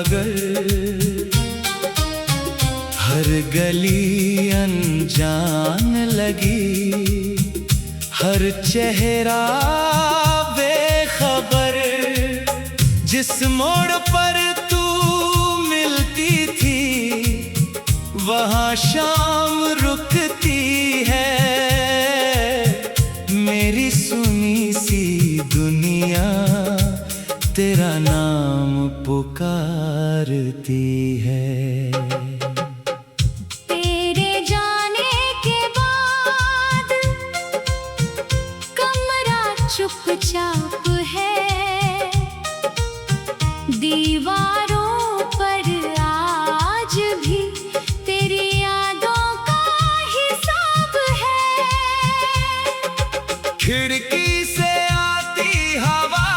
मगर हर गली अनजान लगी, हर चेहरा बेखबर। जिस मोड़ पर तू मिलती थी वहाँ शाम रुकती है। मेरी सुनी सी दुनिया तेरा नाम पुकारती है। तेरे जाने के बाद कमरा चुपचाप है, दीवारों पर आज भी तेरी यादों का हिसाब है। खिड़की से आती हवा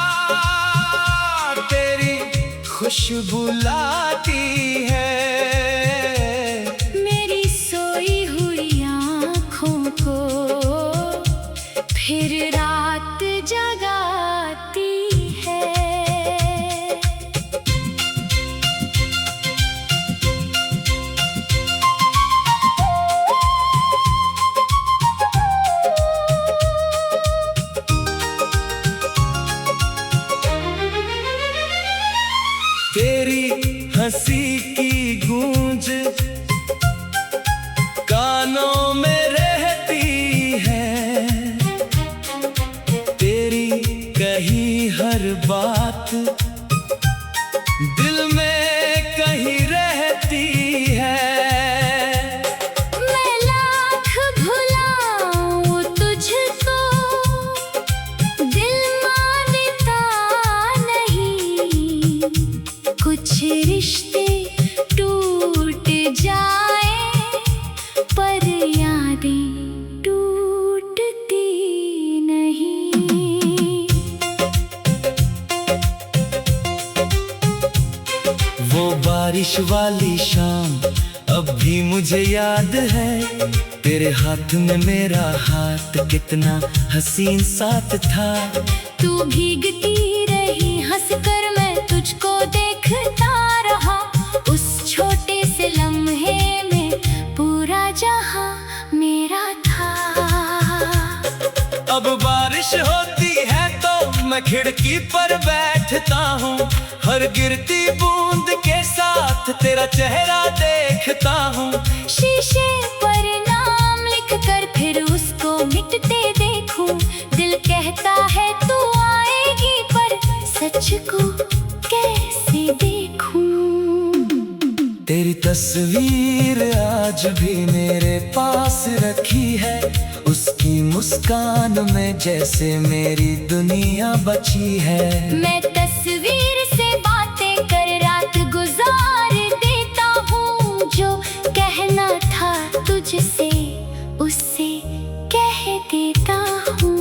तेरी खुशबू लाती है। मेरी सोई हुई आँखों को फिर रात जगाती है। तेरी हंसी की गूंज कानों में रहती है, तेरी कही हर बात दिल में कहीं रहती है। मैं लाख भुलाऊं तुझको, दिल मानता नहीं। कुछ रिश्ते टूट जाए पर यादें टूटती नहीं। वो बारिश वाली शाम अब भी मुझे याद है। तेरे हाथ में मेरा हाथ कितना हसीन साथ था। तू भीगती रही हंसकर, मैं तुझको देखता रहा। उस छोटे से लम्हे में पूरा जहां मेरा था। अब बारिश होती है तो मैं खिड़की पर बैठता हूँ, हर गिरती बूंद के साथ तेरा चेहरा देखता हूँ। शीशे पर नाम लिखकर फिर उसको मिटते देखूं। दिल कहता है तू आएगी, पर सच को कैसे देखूं। तेरी तस्वीर आज भी मेरे पास रखी है, उसकी मुस्कान में जैसे मेरी दुनिया बची है। मैं तस्वीर से बातें कर रात गुजार देता हूँ। जो कहना था तुझसे उससे कह देता हूँ।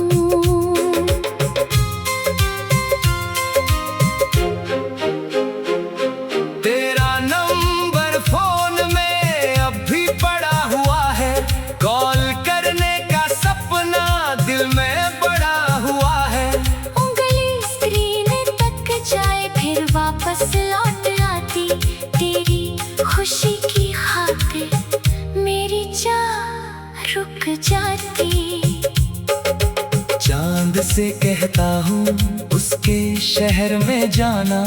तेरा नंबर फोन में अब भी पड़ा हुआ है, कॉल करने का सपना दिल में बड़ा हुआ है। उंगली स्क्रीन तक जाए फिर वापस लौट आती। तेरी खुशी की खातिर मेरी जान रुक जाती। चांद से कहता हूँ उसके शहर में जाना,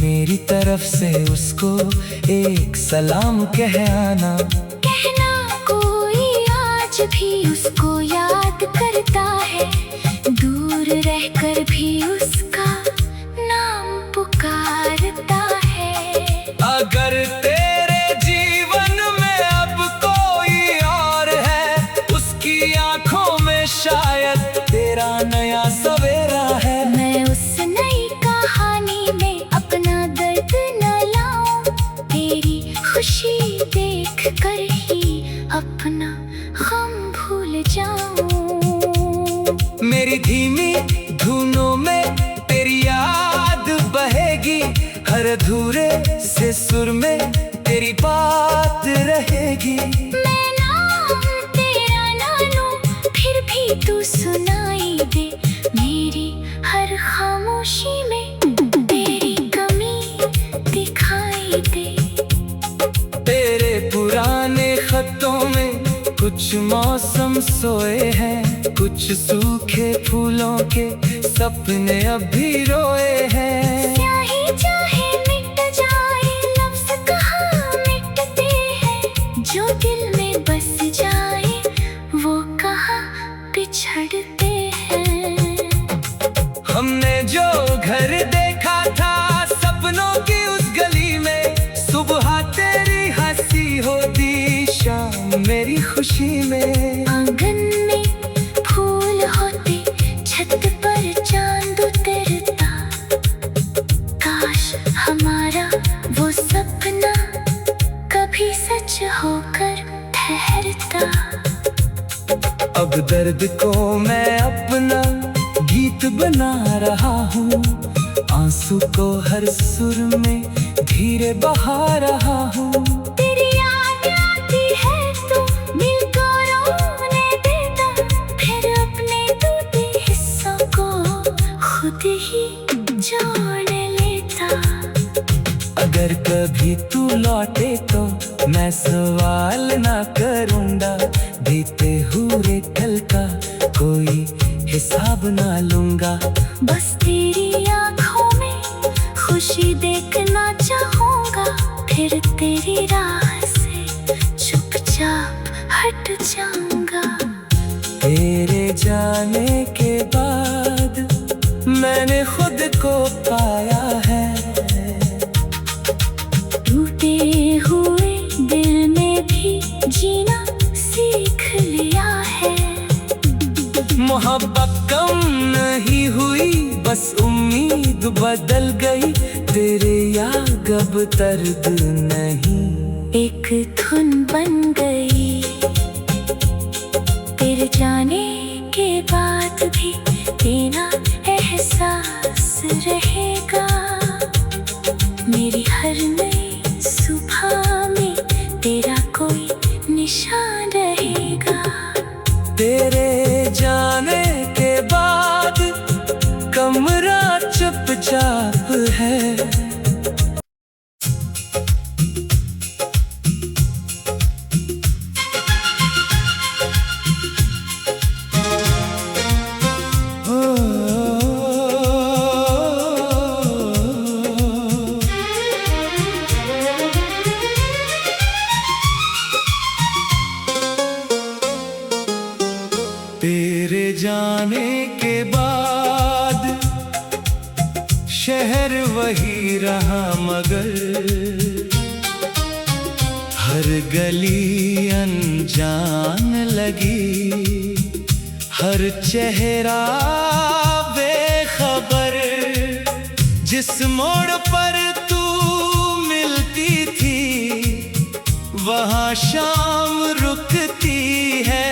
मेरी तरफ से उसको एक सलाम कह आना। कहना कोई आज भी उसको याद करता है, दूर रहकर भी उसका नाम पुकारता है। अगर तेरे जीवन में अब कोई और है, उसकी आंखों में शायद तेरा नया सवेरा है। मैं उस नई कहानी में अपना दर्द न लाऊं, तेरी खुशी देख कर ही अपना गम भूल जाऊं। मेरी धीमी धुनों में तेरी याद बहेगी, हर अधूरे से सुर में तेरी बात रहेगी। मैं नाम तेरा ना लूं, फिर भी तू सुनाई दे मेरी हर खामोशी में तेरी कमी दिखा कुछ मौसम सोए हैं, कुछ सूखे फूलों के सपने अभी रोए हैं। स्याही चाहे मिट जाए, लफ्ज़ कहाँ मिटते हैं, जो दिल में बस जाए वो कहाँ बिछड़ते हैं। हमने जो घर देखा था सपनों की उस गली में, सुबह तेरी हंसी होती, शाम मेरी खुशी में। आंगन में फूल होते, छत पर चांद उतरता, काश हमारा वो सपना कभी सच होकर ठहरता। अब दर्द को मैं अपना गीत बना रहा हूँ, आंसू को हर सुर में धीरे बहा रहा हूँ। तेरी याद आती है तो दिल को रोने देता, फिर अपने टूटे हिस्सों को खुद ही जोड़ लेता। अगर कभी तू लौटे तो मैं सवाल ना करूँगा, बीते हुए कल का कोई हिसाब ना लूँगा। बस तेरी आँखों में खुशी देखना चाहूँगा, फिर तेरी राह से चुपचाप हट जाऊँगा। तेरे जाने के बाद मैंने खुद को पाया है, टूटे हुए दिल में भी जीना सीख लिया है। मोहब्बत कम नहीं हुई, बस उम्मीद बदल गई, तेरे याद अब दर्द नहीं। एक धुन बन गई, तेरे जाने के बाद भी तेरा एहसास रहेगा। मेरी हर नई सुबह में तेरा कोई निशान रहेगा। तेरे जाने के बाद कमरा चुपचाप है। तेरे जाने के बाद शहर वही रहा, मगर हर गली अनजान लगी, हर चेहरा बेखबर। जिस मोड़ पर तू मिलती थी वहाँ शाम रुकती है।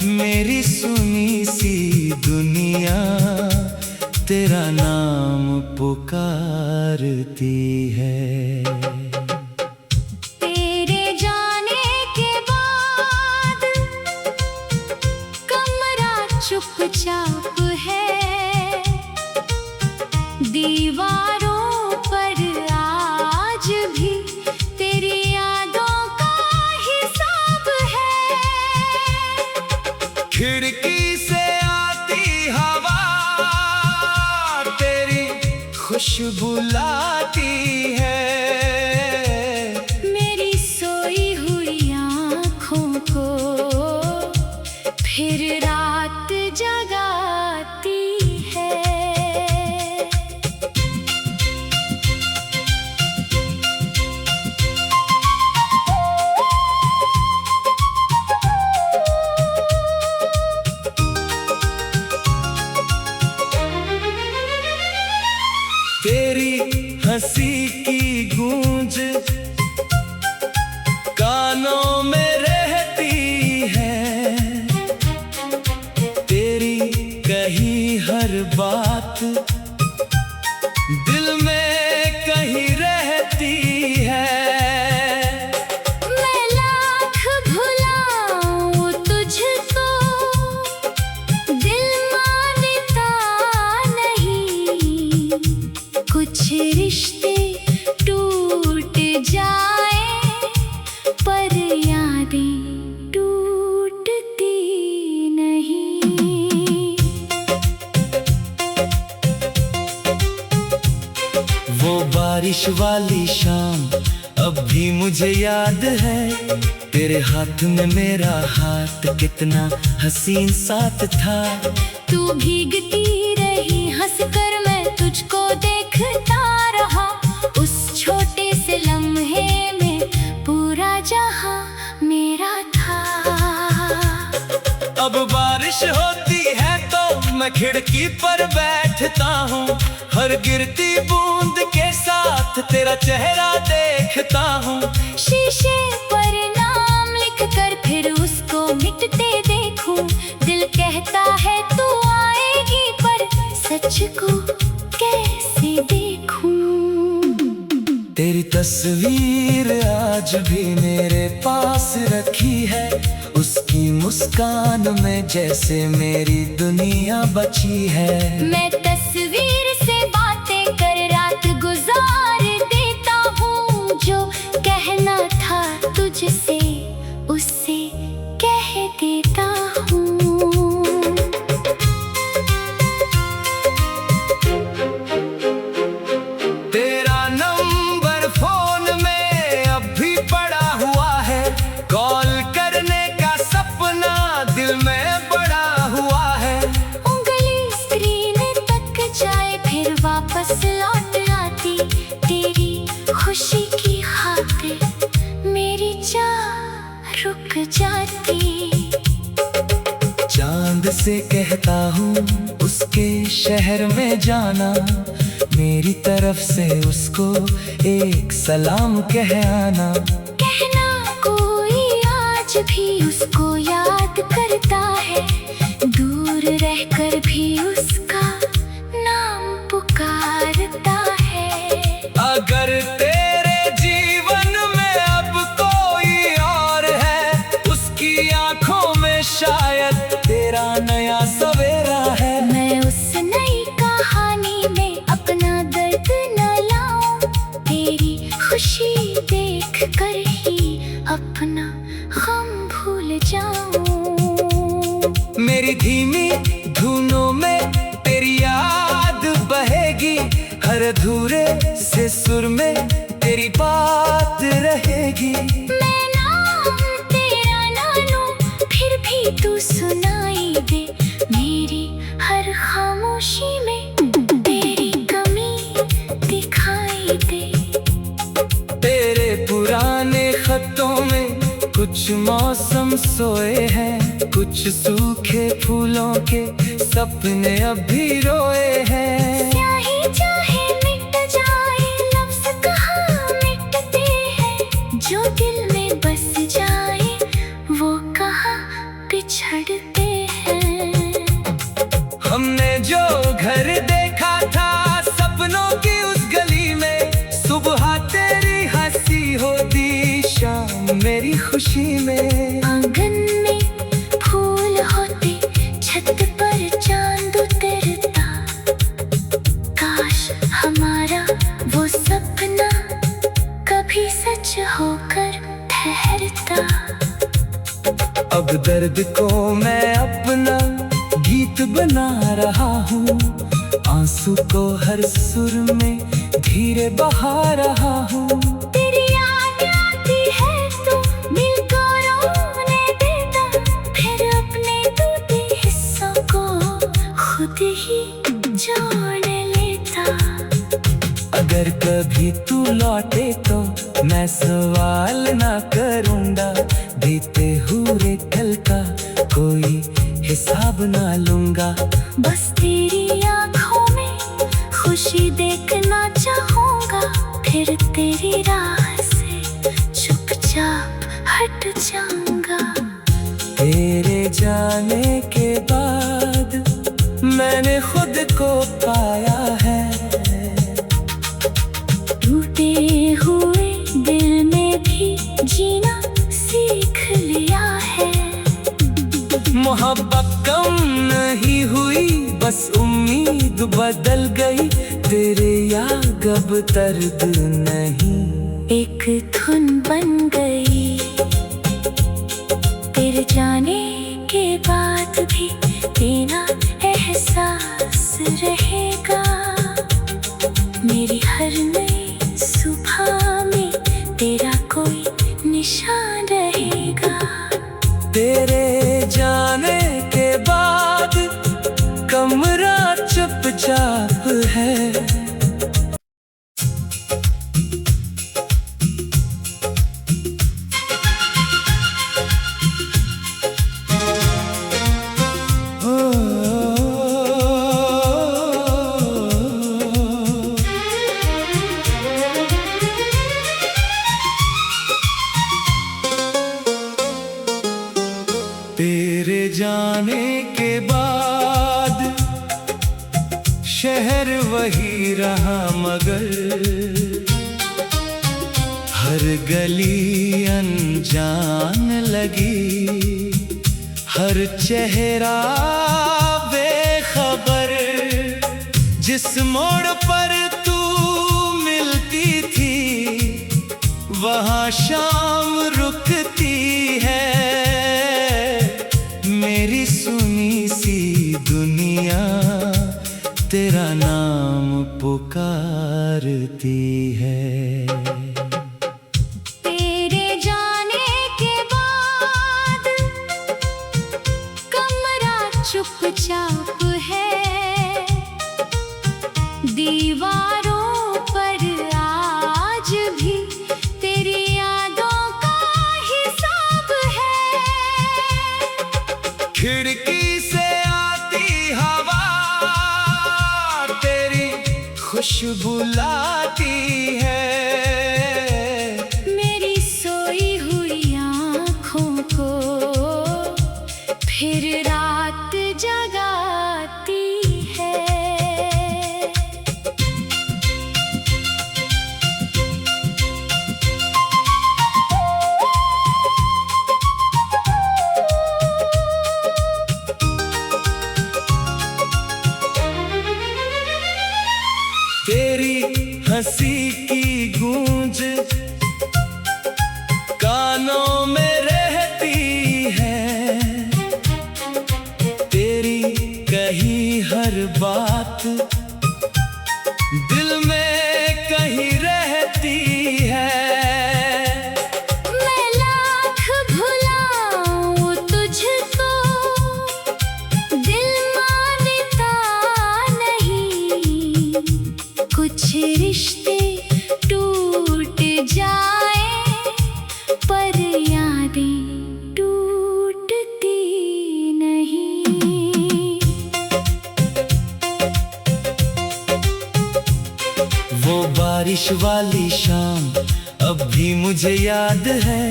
मेरी सुनी सी दुनिया तेरा नाम पुकारती है। तेरे जाने के बाद कमरा चुपचाप है, दीवारों पर आज भी तेरी यादों का हिसाब है। खिड़की से आती हवा तेरी खुशबू लाती है, मेरी सोई हुई आँखों को फिर रात जगाती है। तेरी हंसी की गूंज कानों में रहती है, तेरी कही हर बात दिल में कहीं रहती है। मैं लाख भुलाऊं तुझको, दिल मानता नहीं। कुछ रिश्ते टूट जाए पर यादें बारिश वाली शाम अब भी मुझे याद है, तेरे हाथ में मेरा हाथ कितना हसीन साथ था। तू भीगती रही हंसकर, मैं तुझको देखता रहा। उस छोटे से लम्हे में पूरा जहां मेरा था। अब बारिश होती है तो मैं खिड़की पर बैठता हूँ, हर गिरती बूंद के साथ तेरा चेहरा देखता हूँ। शीशे पर नाम लिख कर फिर उसको मिटते देखूं, दिल कहता है तू आएगी पर सच को कैसे देखूं। तेरी तस्वीर आज भी मेरे पास रखी है, उसकी मुस्कान में जैसे मेरी दुनिया बची है। मैं तस्वीर से बातें कर रात गुजार देता हूँ, जो कहना था तुझसे उससे कह देता हूँ। तेरा नंबर फोन में अब भी पड़ा हुआ है, कॉल करने का सपना दिल में बड़ा हुआ है। उंगली स्क्रीन तक जाए फिर वापस लौट आती, तेरी खुशी की खातिर मेरी चाह रुक जाती। चांद से कहता हूँ उसके शहर में जाना, मेरी तरफ से उसको एक सलाम कह आना। कहना कोई आज भी उसको याद करता है, दूर रहकर भी उसका नाम पुकारता है। अगर तेरे जीवन में अब कोई और है, उसकी आंखों में शायद तेरा नया सवेरा है। मैं उस नई कहानी में अपना दर्द न लाऊं, तेरी खुशी देख कर ही अपना गम भूल जाऊं। मेरी धीमी धुनों में तेरी याद बहेगी, हर अधूरे से सुर में तेरी बात रहेगी। मैं नाम तेरा ना लूं, फिर भी तू सुनाई दे, मेरी हर खामोशी में तेरी कमी दिखाई दे। तेरे पुराने खतों में कुछ मौसम सोए हैं, कुछ सूखे फूलों के सपने अभी रोए हैं। स्याही चाहे मिट जाए, लफ्ज कहाँ मिटते हैं, जो दिल में बस जाए वो कहाँ बिछड़ते हैं। हमने जो घर देखा था सपनों की उस गली में, सुबह तेरी हंसी होती शाम मेरी खुशी में। आंगन में फूल होते, छत पर चांद उतरता, काश हमारा वो सपना कभी सच होकर ठहरता। अब दर्द को मैं अपना गीत बना रहा हूँ, आंसू को हर सुर में धीरे बहा रहा हूँ। तेरी याद आती है तो दिल को रोने देता, फिर अपने टूटे हिस्सों को खुद ही जोड़ लेता। अगर कभी तू लौटे तो मैं सवाल ना करूँगा, बीते हुए कल का कोई हिसाब ना लूंगा। बस तेरी आंखों में खुशी देखना चाहूंगा, फिर तेरी राह से चुपचाप हट जाऊंगा। तेरे जाने के बाद मैंने खुद को पाया है, टूटे हुए दिल में भी जीना सीख लिया है। मोहब्बत कम नहीं हुई, बस उम्मीद बदल गई, तेरे याद अब दर्द नहीं एक धुन बन गई। तेरे जाने के बाद भी तेरा एहसास रहेगा, मेरी हर नई गली अनजान लगी, हर चेहरा बेखबर। जिस मोड़ पर तू मिलती थी वहाँ शाम रुकती है। मेरी सुनी सी दुनिया तेरा नाम पुकारती है। तेरे जाने के बाद कमरा चुपचाप है, दीवारों पर आज भी तेरी यादों का हिसाब है। खिड़की से आती हवा तेरी खुशबू लाती है, मेरी सोई हुई आँखों को फिर रात जगाती है। तेरी हंसी की गूंज कानों में रहती है, तेरी कही हर बात दिल में कहीं रहती है। मैं लाख भुलाऊं तुझको, दिल मानता नहीं। कुछ रिश्ते टूट जाए पर यादें टूटती नहीं। वो बारिश वाली शाम अब भी मुझे याद है,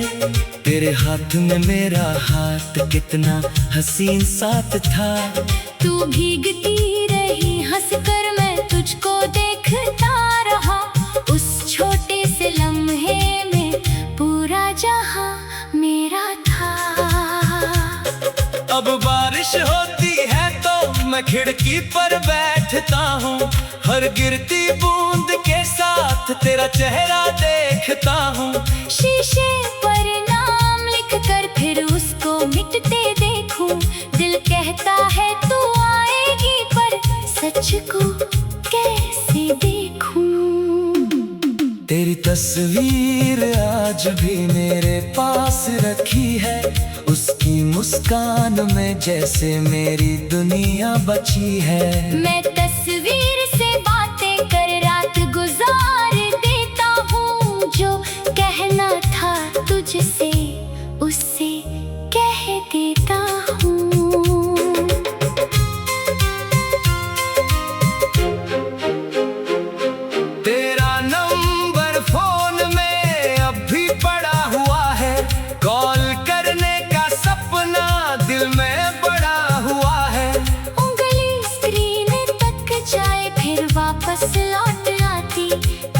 तेरे हाथ में मेरा हाथ कितना हसीन साथ था। तू भीगती रही हंसकर, मैं तुझको देखता रहा। उस छोटे से लम्हे में पूरा जहां मेरा था। अब बारिश होती है तो मैं खिड़की पर बैठता हूँ, हर गिरती बूंद के साथ तेरा चेहरा देखता हूँ। शीशे पर नाम लिख कर फिर उसको मिटते देखूं, दिल कहता है तू आएगी पर सच को कैसे देखूं। तेरी तस्वीर आज भी मेरे पास रखी है, उसकी मुस्कान में जैसे मेरी दुनिया बची है। मैं तस्वीर से बातें कर रात गुजार देता हूँ, जो कहना था तुझसे उससे कह देता हूँ। तेरा नंबर फोन में अब भी पड़ा हुआ है, कॉल करने का सपना दिल में बड़ा हुआ है। उंगली स्क्रीन तक जाए फिर वापस लौट आती,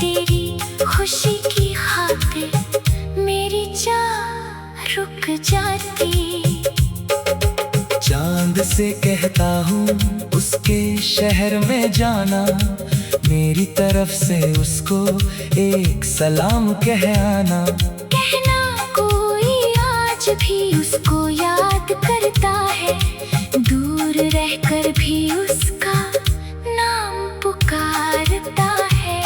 तेरी खुशी की खातिर मेरी जान रुक जाती। चांद से कहता हूँ उसके शहर में जाना, मेरी तरफ से उसको एक सलाम कह आना। कहना कोई आज भी उसको याद करता है, दूर रहकर भी उसका नाम पुकारता है।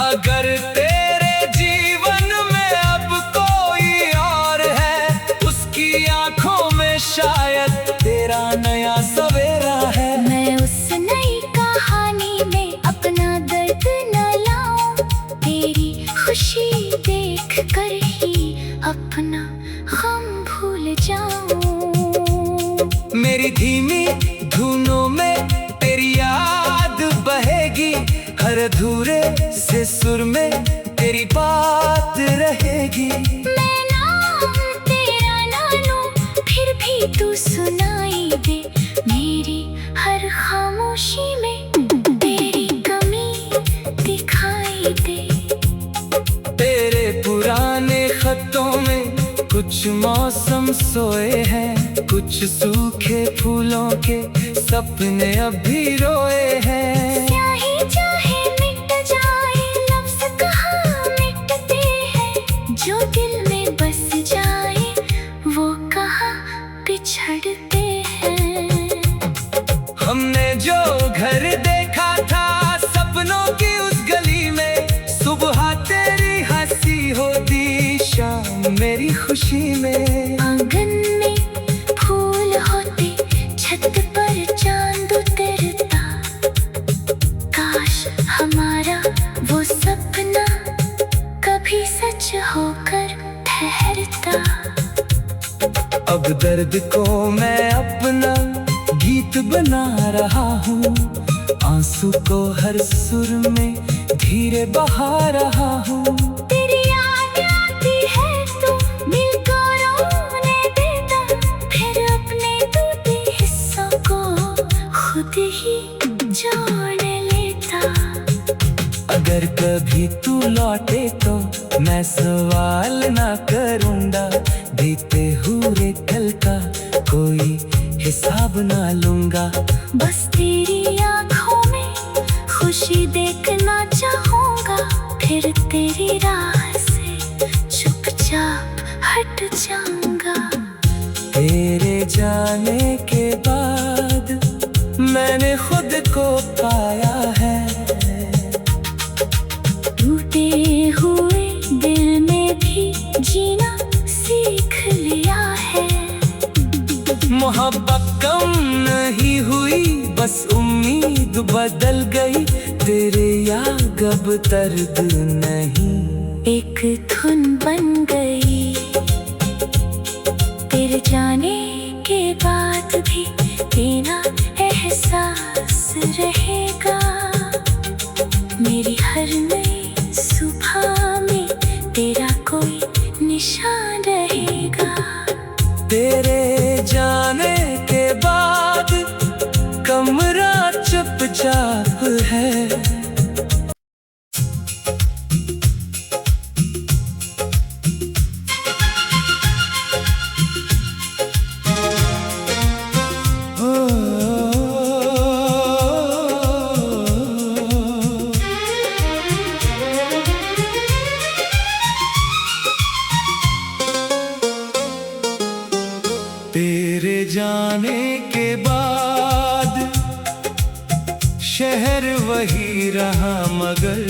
अगर तेरे जीवन में अब कोई और है, उसकी आंखों में शायद तेरा नया सवेरा है। मैं उस नई कहानी में अपना दर्द न लाऊं, तेरी खुशी देख कर ही अपना गम भूल जाऊं। मेरी धीमी धुनों में तेरी याद बहेगी, हर अधूरे से सुर में तेरी बात रहेगी। मैं नाम तेरा ना लूं फिर भी तू सुनाई दे, मेरी हर खामोशी में तेरी कमी दिखाई दे। तेरे पुराने कुछ मौसम सोए हैं, कुछ सूखे फूलों के सपने अभी रोए हैं। स्याही चाहे मिट जाए, लफ्ज़ कहाँ मिटते हैं, जो दिल में बस जाए वो कहाँ बिछड़ते हैं। हमने जो घर देखा था सपनों की उस गली में, सुबह तेरी हंसी होती, शाम मेरी खुशी में। आंगन में फूल होते, छत पर चांद उतरता, काश हमारा वो सपना कभी सच होकर ठहरता। अब दर्द को मैं अपना गीत बना रहा हूँ, आंसू को हर सुर में धीरे बहा रहा हूँ। तेरी याद आती है तो दिल को रोने देता, फिर अपने टूटे हिस्सों को खुद ही जोड़ लेता। अगर कभी तू लौटे तो मैं सवाल ना करूँगा, बीते हुए कल का कोई हिसाब ना लूँगा। बस तेरी आँखों में खुशी देखना चाहूँगा, फिर तेरी राह से चुपचाप हट जाऊँगा। तेरे जाने के बाद मैंने खुद को पाया है, टूटे हुए दिल में भी जीना सीख लिया है। मोहब्बत कम नहीं हुई, बस उम्मीद बदल गई, तेरे याद अब दर्द नहीं, एक धुन बन गई। तेरे जाने के बाद भी तेरा एहसास रहेगा, मेरी हर नई सुबह में तेरा कोई निशान रहेगा। तेरे जाने के बाद कमरा चुपचाप है। तेरे जाने के बाद शहर वही रहा, मगर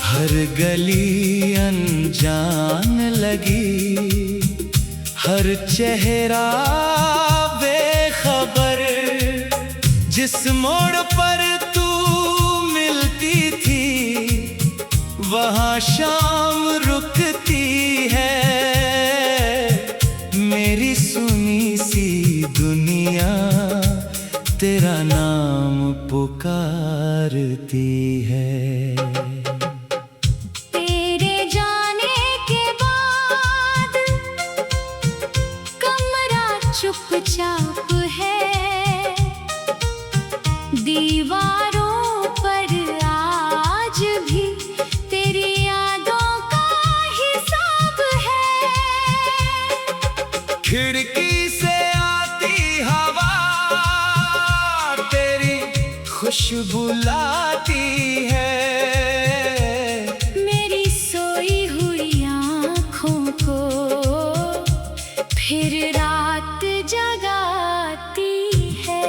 हर गली अनजान लगी, हर चेहरा बेखबर। जिस मोड़ पर तू मिलती थी वहाँ शाम रुकती है, मेरी सुनी सी दुनिया तेरा नाम पुकारती है। तेरे जाने के बाद कमरा चुपचाप है, दीवारों पर आज भी तेरी यादों का हिसाब है। खिड़की से आती हवा तेरी खुशबू लाती है, मेरी सोई हुई आँखों को फिर रात जगाती है।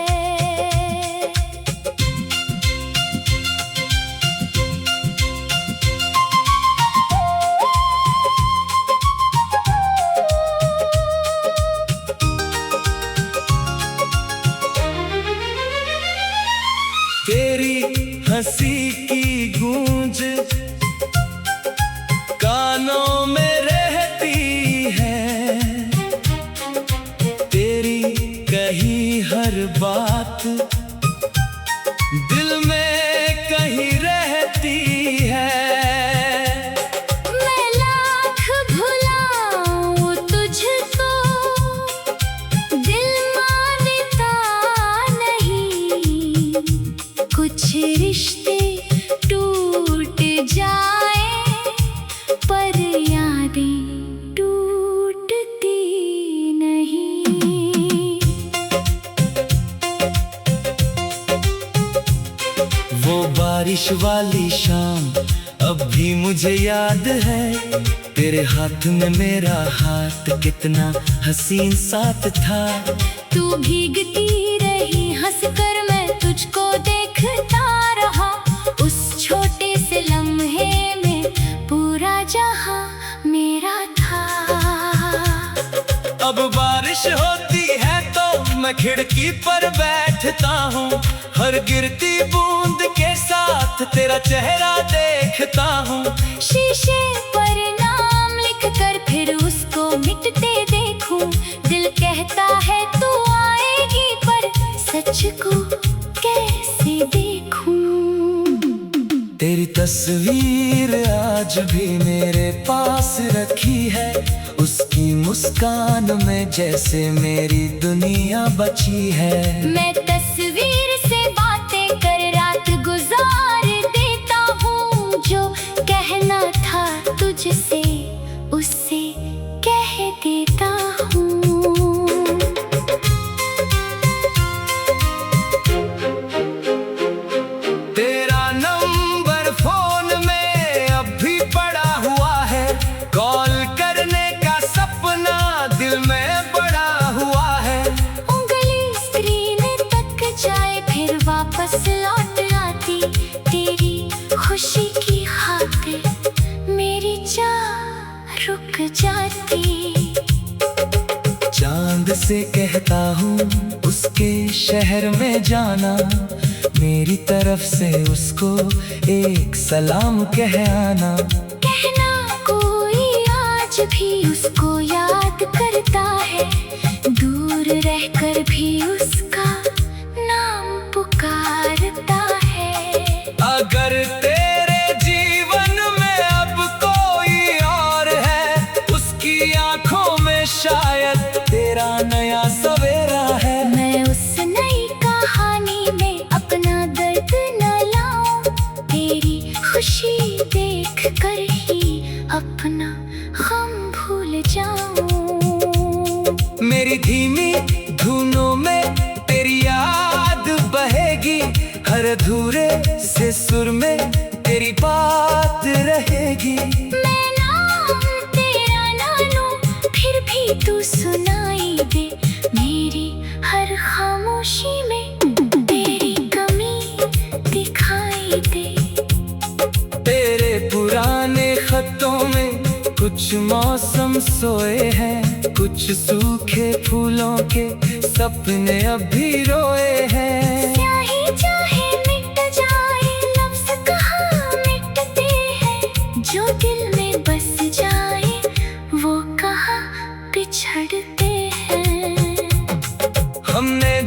तेरी हंसी की गूंज कानों में रहती है, तेरी कही हर बात दिल में कहीं रहती है। मैं लाख भुलाऊं तुझको, दिल मानता नहीं, कुछ रिश्ते टूट जाए पर यादें अब भी मुझे याद है तेरे हाथ में मेरा हाथ कितना हसीन साथ था। तू भीगती रही हंसकर, मैं तुझको देखता रहा। उस छोटे से लम्हे में पूरा जहां मेरा था। अब बारिश होती है तो मैं खिड़की पर बैठता हूँ, हर गिरती बूंद के साथ तेरा चेहरा देखता हूँ। शीशे पर नाम लिख कर फिर उसको मिटते देखूं, दिल कहता है तू आएगी पर सच को कैसे देखूं। तेरी तस्वीर आज भी मेरे पास रखी है, उसकी मुस्कान में जैसे मेरी दुनिया बची है। मैं तस्वीर से बातें कर रात गुजार देता हूँ, जो कहना था तुझसे उससे कह देता हूँ। तेरा नंबर फोन में अब भी पड़ा हुआ है, कॉल करने का सपना दिल में बड़ा हुआ है। उंगली स्क्रीन तक जाए फिर वापस लौट आती, तेरी खुशी की खातिर मेरी चाह रुक जाती। चांद से कहता हूँ उसके शहर में जाना, मेरी तरफ से उसको एक सलाम कह आना। कहना कोई आज भी उसको याद करता है, दूर रहकर भी उसका नाम पुकारता है। अगर तेरे जीवन में अब कोई और है, उसकी आंखों में शायद तेरा नया सवेरा है। मैं उस नई कहानी में अपना दर्द न लाऊं, तेरी खुशी देख कर ही अपना गम भूल जाऊं। मेरी धीमी धुनों में तेरी याद बहेगी, हर अधूरे से सुर में तेरी बात रहेगी। मैं नाम तेरा ना लूं, फिर भी तू सुनाई दे, मेरी हर खामोशी में तेरी कमी दिखाई दे। तेरे पुराने खतों में कुछ मौसम सोए हैं, कुछ सूखे फूलों के सपने अभी रोए हैं। स्याही चाहे मिट जाए, लफ्ज़ कहाँ मिटते हैं, जो दिल में बस जाए वो कहाँ बिछड़ते हैं। हमने